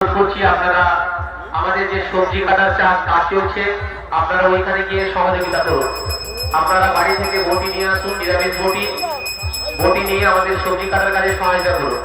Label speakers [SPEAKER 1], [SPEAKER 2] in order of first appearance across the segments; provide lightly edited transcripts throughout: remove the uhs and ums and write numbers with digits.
[SPEAKER 1] করছি আপনারা আমাদের যে সবজি কাটার কাজ চলছে আপনারা ওইখানে গিয়ে সহযোগিতা করুন। আপনারা বাড়ি থেকে বটি নিয়ে আসুন, নিরামিষ বটি নিয়ে আমাদের সবজি কাটার কাজে সহায়তা করুন।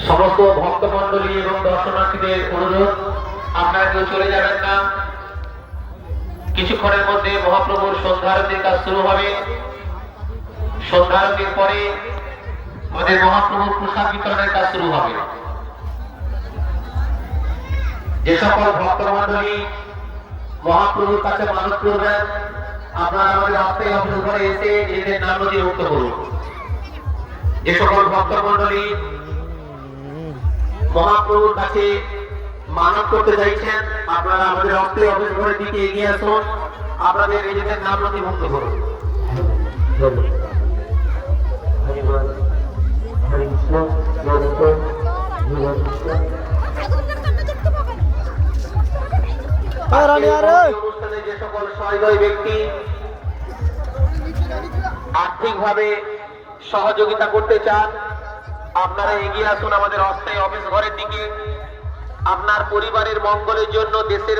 [SPEAKER 1] সমস্ত ভক্তমন্ডলী এবং দর্শনার্থীদের অনুরোধ, আপনারা কেউ চলে যাবেন না। কিছুক্ষণের মধ্যে মহাপ্রভুর সন্ধ্যারতির কাজ শুরু হবে। সন্ধ্যারতির পরে আমাদের মহাপ্রভুর প্রসাদ বিতরণের কাজ শুরু হবে। যে সকল ভক্তমন্ডলী মহাপ্রভুর কাছে মানত করবেন, আপনারা আমাদের অস্থায়ী অফিস ঘরে এসে নিজেদের নাম নথিভুক্ত করুন। যে সকল ভক্তমন্ডলী মহাপ্রভুর কাছে মানত করতে চাইছেন, আপনারা আমাদের অস্থায়ী অফিস ঘরের দিকে এগিয়ে আসুন, আপনাদের নিজেদের নাম নথিভুক্ত করুন। অনুষ্ঠানে যে সকল সহৃদয় ব্যক্তি আর্থিকভাবে সহযোগিতা করতে চান, আপনারা এগিয়ে আসুন আমাদের অস্থায়ী অফিস ঘরের দিকে। আপনার পরিবারের মঙ্গলের জন্য, দেশের